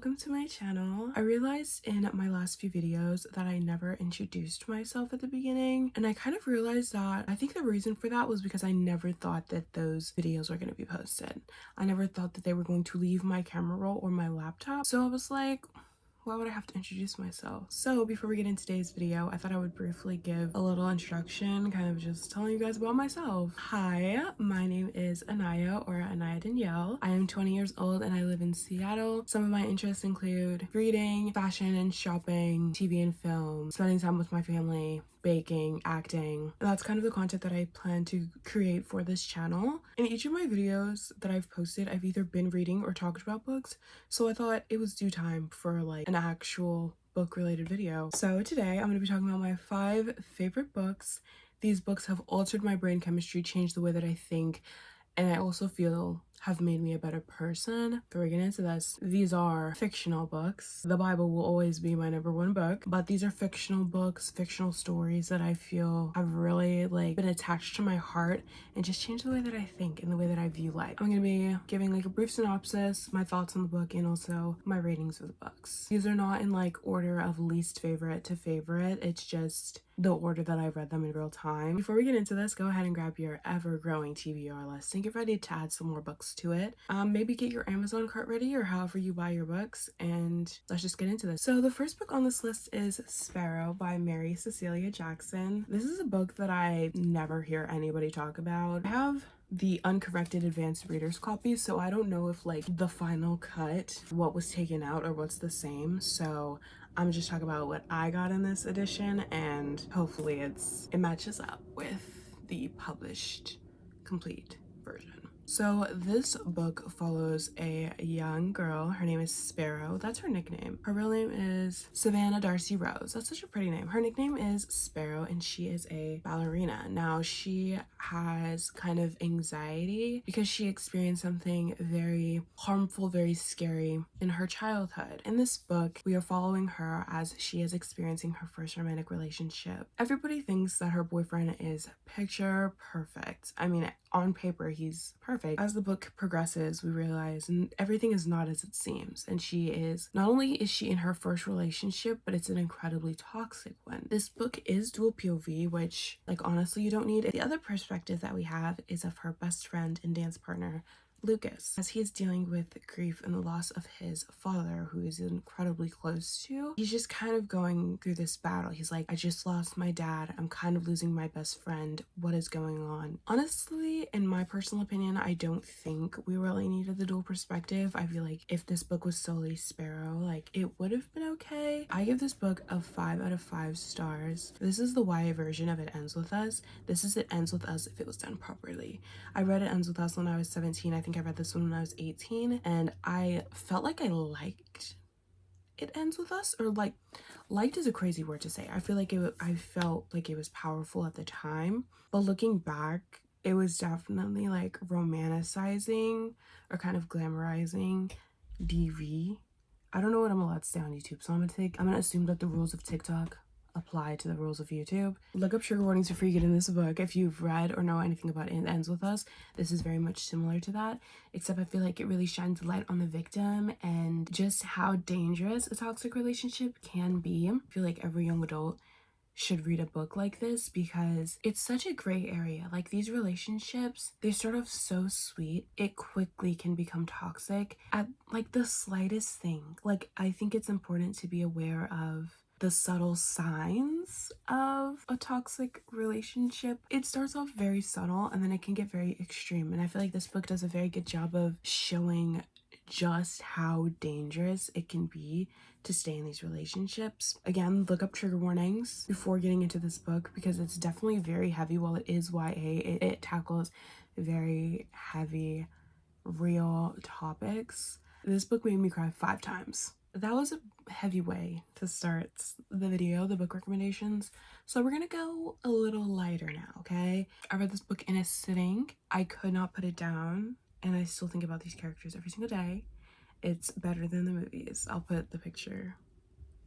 welcome to my channel. I realized in my last few videos that I never introduced myself at the beginning, and I kind of realized that I think the reason for that was because I never thought that those videos were going to be posted. I never thought that they were going to leave my camera roll or my laptop, so I was like, why would I have to introduce myself? So before we get into today's video, I thought I would briefly give a little introduction, kind of just telling you guys about myself. Hi, my name is Anaya, or Anaya Danielle. I am 20 years old and I live in Seattle. Some of my interests include reading, fashion and shopping, TV and film, spending time with my family, baking, acting, and that's kind of the content that I plan to create for this channel. In each of my videos that I've posted, I've either been reading or talked about books, so I thought it was due time for like an actual book related video. So today I'm going to be talking about my 5 favorite books. These books have altered my brain chemistry, changed the way that I think, and I also feel have made me a better person. Before we get into this, these are fictional books. The Bible will always be my #1 book, but these are fictional books, fictional stories that I feel have really been attached to my heart and just changed the way that I think and the way that I view life. I'm gonna be giving a brief synopsis, my thoughts on the book, and also my ratings of the books. These are not in order of least favorite to favorite. It's just the order that I read them in real time. Before we get into this, go ahead and grab your ever-growing TBR list and get ready to add some more books to it. Maybe get your Amazon cart ready or however you buy your books, and let's just get into this. So the first book on this list is Sparrow by Mary Cecilia Jackson. This is a book that I never hear anybody talk about. I have the uncorrected advanced reader's copy, so I don't know if the final cut, what was taken out or what's the same, so I'm just talking about what I got in this edition, and hopefully it matches up with the published complete version. So this book follows a young girl. Her name is Sparrow. That's her nickname. Her real name is Savannah Darcy Rose. That's such a pretty name. Her nickname is Sparrow, and she is a ballerina. Now, she has kind of anxiety because she experienced something very harmful, very scary in her childhood. In this book, we are following her as she is experiencing her first romantic relationship. Everybody thinks that her boyfriend is picture perfect. I mean, on paper, he's perfect. As the book progresses, we realize everything is not as it seems, and not only is she in her first relationship, but it's an incredibly toxic one. This book is dual POV, which honestly you don't need. The other perspective that we have is of her best friend and dance partner, Lucas, as he is dealing with grief and the loss of his father, who is incredibly close to. He's just kind of going through this battle. He's like, I just lost my dad. I'm kind of losing my best friend. What is going on? Honestly, in my personal opinion, I don't think we really needed the dual perspective. I feel like if this book was solely Sparrow, it would have been okay. I give this book a 5 out of 5 stars. This is the YA version of It Ends With Us. This is It Ends With Us if it was done properly. I read It Ends With Us when I was 17. I think I read this one when I was 18, and I felt like I liked It Ends With Us, or liked is a crazy word to say. I feel like I felt like it was powerful at the time, but looking back, it was definitely romanticizing or kind of glamorizing DV. I don't know what I'm allowed to say on YouTube, so I'm gonna assume that the rules of TikTok apply to the rules of YouTube. Look up trigger warnings before you get in this book. If you've read or know anything about It Ends With Us, this is very much similar to that, except I feel like it really shines light on the victim and just how dangerous a toxic relationship can be. I feel like every young adult should read a book like this because it's such a gray area. These relationships, they start off so sweet, it quickly can become toxic at the slightest thing. I think it's important to be aware of the subtle signs of a toxic relationship. It starts off very subtle and then it can get very extreme, and I feel like this book does a very good job of showing just how dangerous it can be to stay in these relationships. Again, look up trigger warnings before getting into this book because it's definitely very heavy. While it is YA, it tackles very heavy, real topics. This book made me cry 5 times. That was a heavy way to start the video, the book recommendations. So we're gonna go a little lighter now, okay? I read this book in a sitting. I could not put it down, and I still think about these characters every single day. It's better than the movies. I'll put the picture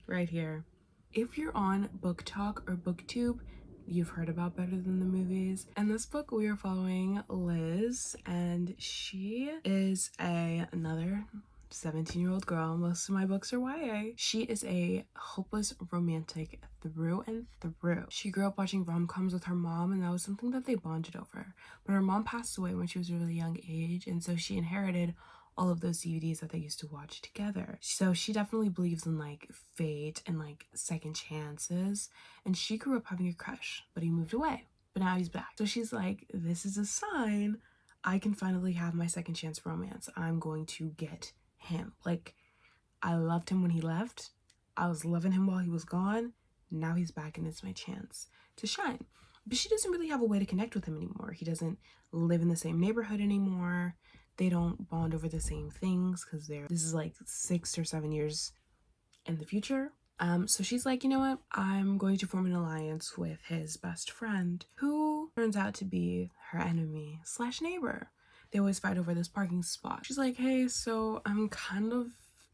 right here. If you're on Book Talk or Booktube, you've heard about Better Than the Movies. In this book, we are following Liz, and she is another 17-year-old girl. Most of my books are YA. She is a hopeless romantic through and through. She grew up watching rom-coms with her mom, and that was something that they bonded over. But her mom passed away when she was a really young age, and so she inherited all of those DVDs that they used to watch together. So she definitely believes in like fate and like second chances. And she grew up having a crush, but he moved away. But now he's back. So she's like, this is a sign I can finally have my second chance romance. I'm going to get him. Like, I loved him when he left. I was loving him while he was gone. Now he's back and it's my chance to shine. But she doesn't really have a way to connect with him anymore. He doesn't live in the same neighborhood anymore. They don't bond over the same things because this is like 6 or 7 years in the future. So she's like, you know what? I'm going to form an alliance with his best friend, who turns out to be her enemy slash neighbor. They always fight over this parking spot. She's like, hey, so I'm kind of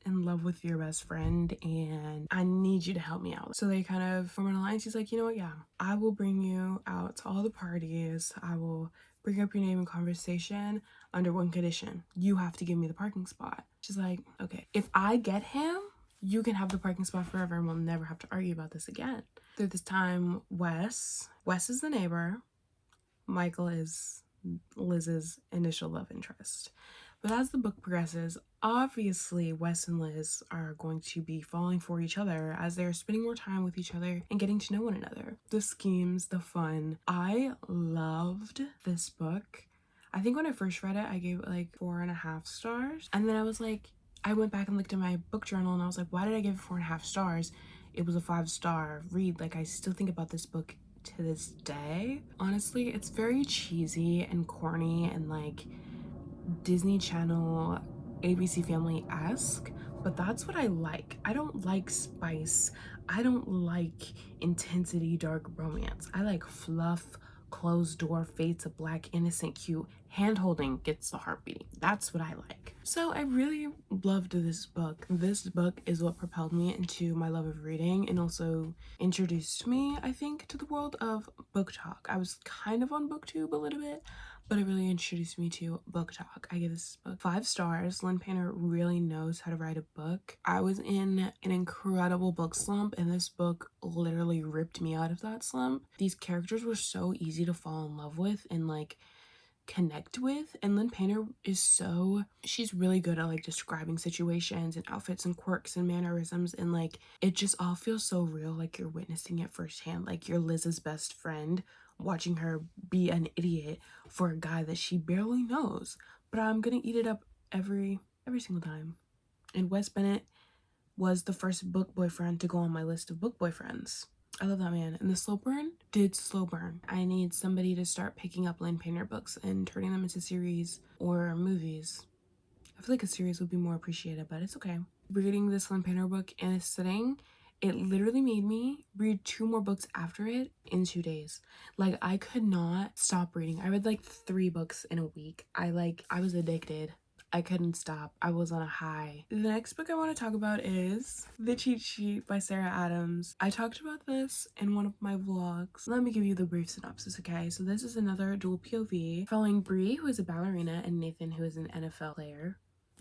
in love with your best friend and I need you to help me out. So they kind of form an alliance. He's like, you know what? Yeah, I will bring you out to all the parties. I will bring up your name in conversation under one condition. You have to give me the parking spot. She's like, okay, if I get him, you can have the parking spot forever and we'll never have to argue about this again. Through this time, Wes is the neighbor. Michael is Liz's initial love interest. But as the book progresses, obviously Wes and Liz are going to be falling for each other as they're spending more time with each other and getting to know one another. The schemes, the fun. I loved this book. I think when I first read it, I gave it like 4.5 stars. And then I went back and looked at my book journal and I was like, why did I give it 4.5 stars? It was a 5-star read. Like, I still think about this book to this day. Honestly, it's very cheesy and corny and like Disney Channel, ABC Family-esque, but that's what I like. I don't like spice. I don't like intensity, dark romance. I like fluff, closed door, fades of black, innocent, cute, hand-holding gets the heart beating. That's what I like. So I really loved this book. This book is what propelled me into my love of reading and also introduced me, I think, to the world of book talk. I was kind of on booktube a little bit, but it really introduced me to book talk. I give this book 5 stars. Lynn Painter really knows how to write a book. I was in an incredible book slump, and this book literally ripped me out of that slump. These characters were so easy to fall in love with and like connect with, and Lynn Painter she's really good at like describing situations and outfits and quirks and mannerisms, and like it just all feels so real, like you're witnessing it firsthand. Like you're Liz's best friend watching her be an idiot for a guy that she barely knows, but I'm gonna eat it up every single time. And Wes Bennett was the first book boyfriend to go on my list of book boyfriends. I love that man. And the slow burn did slow burn. I need somebody to start picking up Lynn Painter books and turning them into series or movies. I feel like a series would be more appreciated, but it's okay. Reading this Lynn Painter book in a sitting, it literally made me read 2 more books after it in 2 days. Like, I could not stop reading. I read like 3 books in a week. I was addicted. I couldn't stop. I was on a high. The next book I want to talk about is The Cheat Sheet by Sarah Adams. I talked about this in one of my vlogs. Let me give you the brief synopsis, okay? So this is another dual POV following Bree, who is a ballerina, and Nathan, who is an NFL player,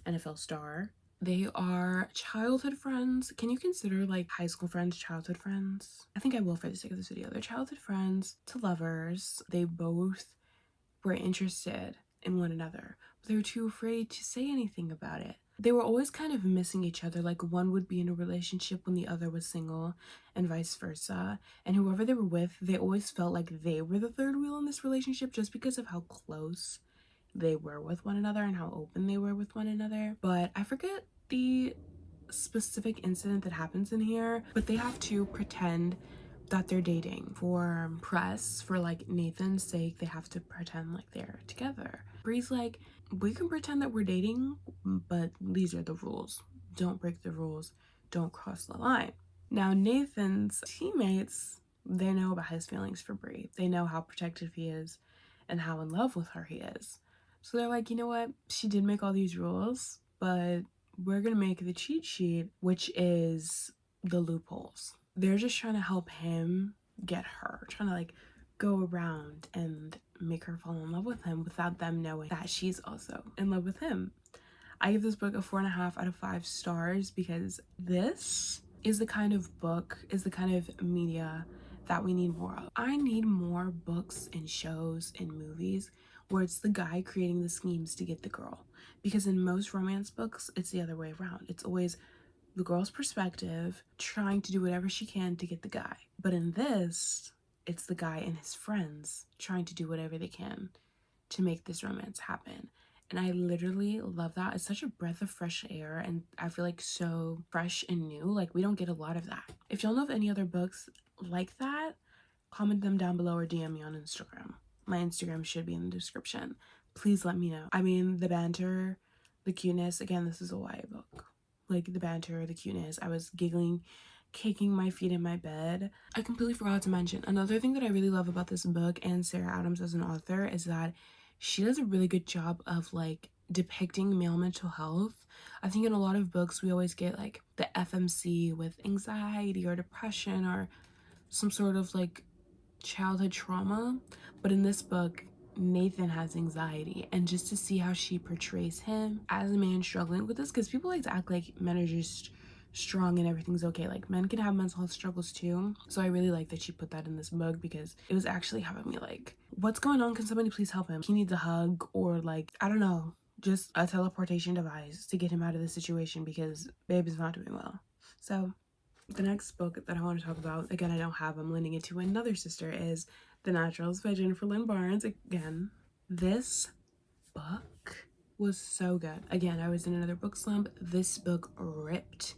NFL star. They are childhood friends. Can you consider like high school friends childhood friends? I think I will for the sake of this video. They're childhood friends to lovers. They both were interested in one another, but they were too afraid to say anything about it. They were always kind of missing each other, like one would be in a relationship when the other was single and vice versa, and whoever they were with, they always felt like they were the third wheel in this relationship just because of how close they were with one another and how open they were with one another. But I forget the specific incident that happens in here, but they have to pretend that they're dating for press. For like Nathan's sake, they have to pretend like they're together. Bree's like, we can pretend that we're dating, but these are the rules. Don't break the rules. Don't cross the line. Now Nathan's teammates, they know about his feelings for Bree. They know how protective he is and how in love with her he is. So they're like, you know what? She did make all these rules, but we're gonna make the cheat sheet, which is the loopholes. They're just trying to help him get her, trying to like go around and make her fall in love with him without them knowing that she's also in love with him. I give this book a 4.5 out of 5 stars because this is the kind of book, is the kind of media that we need more of. I need more books and shows and movies where it's the guy creating the schemes to get the girl. Because in most romance books, it's the other way around. It's always the girl's perspective, trying to do whatever she can to get the guy. But in this, it's the guy and his friends trying to do whatever they can to make this romance happen. And I literally love that. It's such a breath of fresh air, and I feel like so fresh and new. Like, we don't get a lot of that. If y'all know of any other books like that, comment them down below or DM me on Instagram. My Instagram should be in the description. Please let me know. I mean, the banter, the cuteness. Again, this is a YA book. Like, the banter, the cuteness. I was giggling, kicking my feet in my bed. I completely forgot to mention another thing that I really love about this book and Sarah Adams as an author is that she does a really good job of like depicting male mental health. I think in a lot of books we always get like the FMC with anxiety or depression or some sort of like childhood trauma, but in this book Nathan has anxiety, and just to see how she portrays him as a man struggling with this, because people like to act like men are just strong and everything's okay. Like, men can have mental health struggles too. So I really like that she put that in this book because it was actually having me like, what's going on? Can somebody please help him? He needs a hug, or like, I don't know, just a teleportation device to get him out of the situation because babe is not doing well. So the next book that I want to talk about, again, I don't have, I'm lending it to another sister, is The Naturals by Jennifer Lynn Barnes. Again, this book was so good. Again, I was in another book slump. This book ripped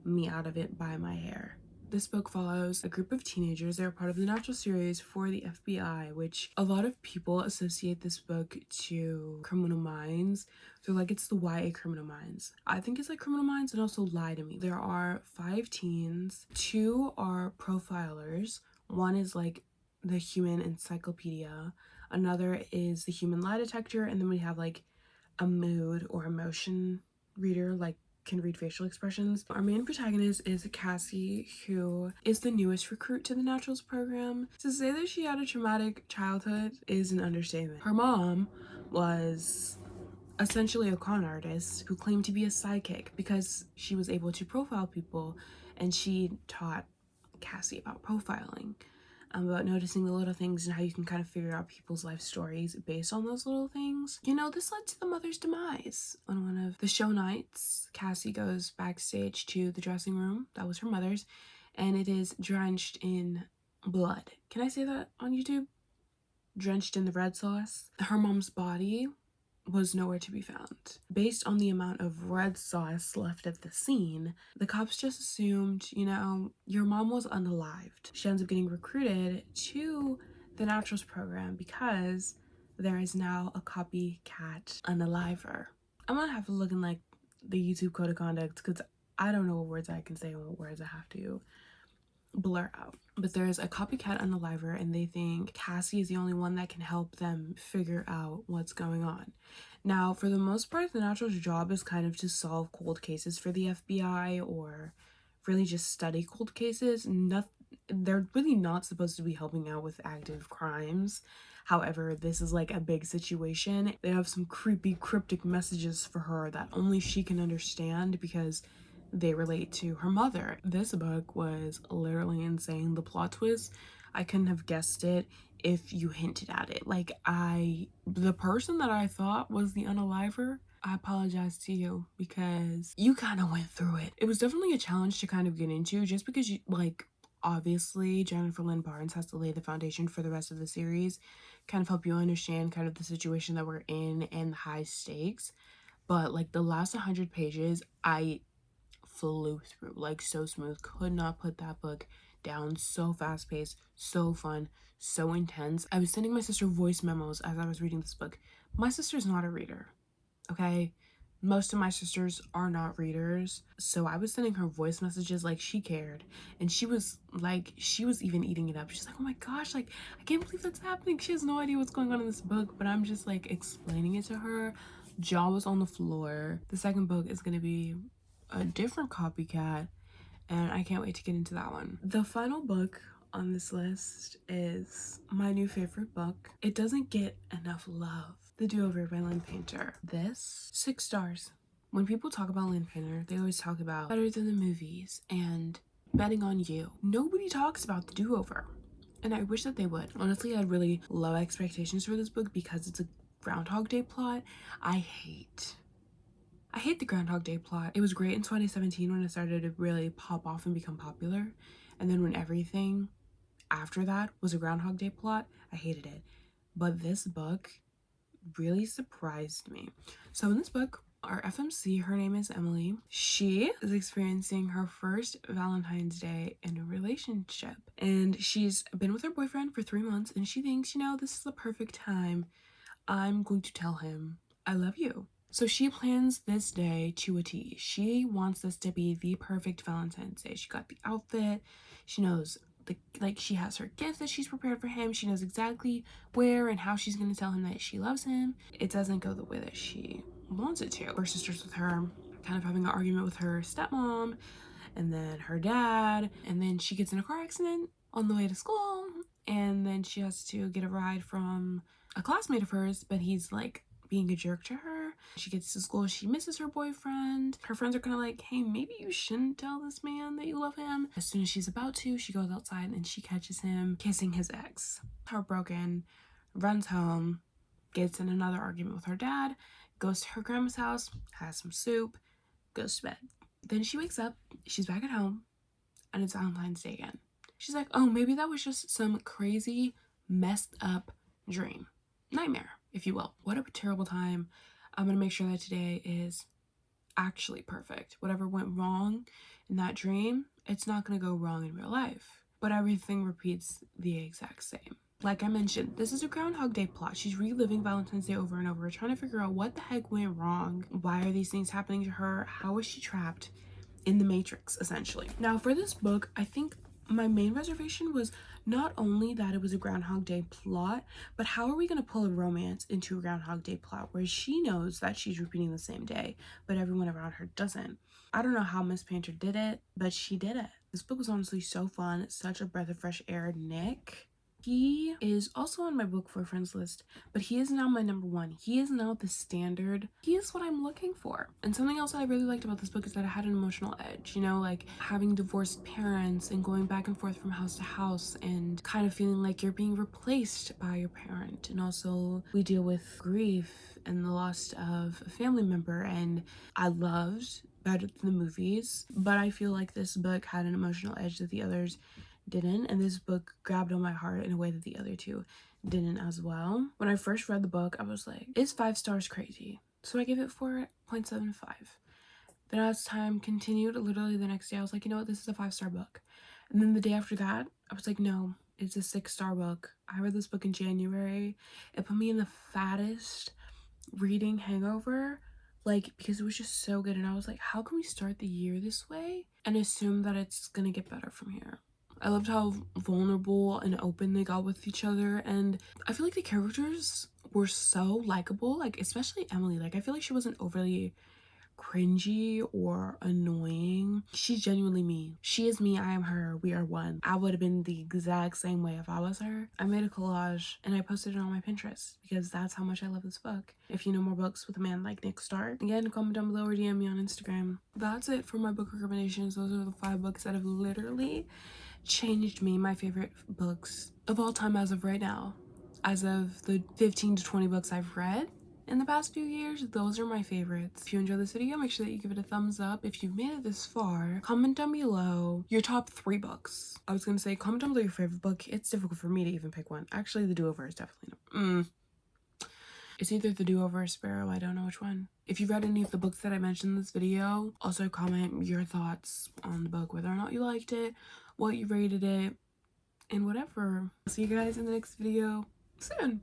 me out of it by my hair. This book follows a group of teenagers. They're part of the Natural series for the FBI, which a lot of people associate this book to Criminal Minds. They're like, it's the YA Criminal Minds. I think it's like Criminal Minds, and also Lie to Me. There are 5 teens. 2 are profilers. One is like the human encyclopedia. Another is the human lie detector. And then we have like a mood or emotion reader, like can read facial expressions. Our main protagonist is Cassie, who is the newest recruit to the Naturals program. To say that she had a traumatic childhood is an understatement. Her mom was essentially a con artist who claimed to be a psychic because she was able to profile people, and she taught Cassie about profiling, about noticing the little things and how you can kind of figure out people's life stories based on those little things. You know, this led to the mother's demise. On one of the show nights, Cassie goes backstage to the dressing room that was her mother's, and it is drenched in blood. Can I say that on YouTube? Drenched in the red sauce. Her mom's body was nowhere to be found. Based on the amount of red sauce left at the scene, the cops just assumed, you know, your mom was unalived. She ends up getting recruited to the Naturals program because there is now a copycat unaliver. I'm gonna have to look in like the YouTube code of conduct because I don't know what words I can say and what words I have to blur out. But there's a copycat unaliver, and they think Cassie is the only one that can help them figure out what's going on. Now, for the most part, the Natural's job is kind of to solve cold cases for the FBI, or really just study cold cases. They're really not supposed to be helping out with active crimes. However, this is like a big situation. They have some creepy, cryptic messages for her that only she can understand because they relate to her mother. This book was literally insane. The plot twist, I couldn't have guessed it if you hinted at it. Like, the person that I thought was the unaliver, I apologize to you because you kind of went through it. It was definitely a challenge to kind of get into, just because you, like, obviously Jennifer Lynn Barnes has to lay the foundation for the rest of the series, kind of help you understand kind of the situation that we're in and the high stakes. But like the last 100 pages, I flew through like so smooth. Could not put that book down. So fast paced, so fun, so intense. I was sending my sister voice memos as I was reading this book. My sister's not a reader, okay? Most of my sisters are not readers, so I was sending her voice messages like she cared, and she was even eating it up. She's like, oh my gosh, like, I can't believe that's happening. She has no idea what's going on in this book, but I'm just like explaining it to her. Jaw was on the floor. The second book is gonna be a different copycat, and I can't wait to get into that one. The final book on this list is my new favorite book. It doesn't get enough love. The Do-Over by Lynn Painter. This, 6 stars. When people talk about Lynn, they always talk about better than the movies and betting on you. Nobody talks about the do-over. And I wish that they would. Honestly, I had really low expectations for this book because it's a Groundhog Day plot. I hate the Groundhog Day plot. It was great in 2017 when it started to really pop off and become popular. And then when everything after that was a Groundhog Day plot, I hated it. But this book really surprised me. So in this book, our FMC, her name is Emily. She is experiencing her first Valentine's Day in a relationship. And she's been with her boyfriend for 3 months and she thinks, you know, this is the perfect time. I'm going to tell him I love you. So she plans this day to a T. She wants this to be the perfect Valentine's Day. She got the outfit. She knows she has her gift that she's prepared for him. She knows exactly where and how she's going to tell him that she loves him. It doesn't go the way that she wants it to. Her sister's with her, kind of having an argument with her stepmom and then her dad. And then she gets in a car accident on the way to school. And then she has to get a ride from a classmate of hers, but he's like being a jerk to her. She gets to school, she misses her boyfriend. Her friends are kind of like, hey, maybe you shouldn't tell this man that you love him. As soon as she's about to, she goes outside and she catches him kissing his ex. Heartbroken, runs home, gets in another argument with her dad, goes to her grandma's house, has some soup, goes to bed. Then she wakes up, she's back at home, and it's Valentine's Day again. She's like, oh, maybe that was just some crazy, messed up dream. Nightmare, if you will. What a terrible time. I'm gonna make sure that today is actually perfect. Whatever went wrong in that dream, it's not gonna go wrong in real life. But everything repeats the exact same. Like I mentioned, this is a Groundhog Day plot. She's reliving Valentine's Day over and over, trying to figure out what the heck went wrong. Why are these things happening to her? How is she trapped in the Matrix, essentially? Now, for this book, I think my main reservation was not only that it was a Groundhog Day plot, but how are we going to pull a romance into a Groundhog Day plot where she knows that she's repeating the same day, but everyone around her doesn't? I don't know how Miss Painter did it, but she did it. This book was honestly so fun. It's such a breath of fresh air. Nick, he is also on my book for friends list, but he is now my number one. He is now the standard. He is what I'm looking for. And something else that I really liked about this book is that it had an emotional edge, you know, like having divorced parents and going back and forth from house to house and kind of feeling like you're being replaced by your parent. And also we deal with grief and the loss of a family member, and I loved better than the movies, but I feel like this book had an emotional edge that the others didn't, and this book grabbed on my heart in a way that the other two didn't as well. When I first read the book, I was like, is 5 stars crazy? So I gave it 4.75. Then as time continued, literally the next day, I was like, you know what, this is a 5-star book. And then the day after that, I was like, no, it's a 6-star book. I read this book in January. It put me in the fattest reading hangover, like, because it was just so good. And I was like, how can we start the year this way and assume that it's gonna get better from here? I loved how vulnerable and open they got with each other, and I feel like the characters were so likable, like especially Emily. Like I feel like she wasn't overly cringy or annoying. She's genuinely me. She is me, I am her, we are one. I would have been the exact same way if I was her. I made a collage and I posted it on my Pinterest because that's how much I love this book. If you know more books with a man like Nick Stark, again, comment down below or DM me on Instagram. That's it for my book recommendations. Those are the 5 books that have literally changed me, my favorite books of all time as of right now. As of the 15 to 20 books I've read in the past few years, those are my favorites. If you enjoyed this video, make sure that you give it a thumbs up. If you've made it this far, comment down below your top 3 books. I was gonna say comment down below your favorite book. It's difficult for me to even pick one. Actually, The Do-Over is definitely not. It's either The Do-Over or Sparrow. I don't know which one. If you've read any of the books that I mentioned in this video, also comment your thoughts on the book, whether or not you liked it, what you rated it, and whatever. I'll see you guys in the next video soon.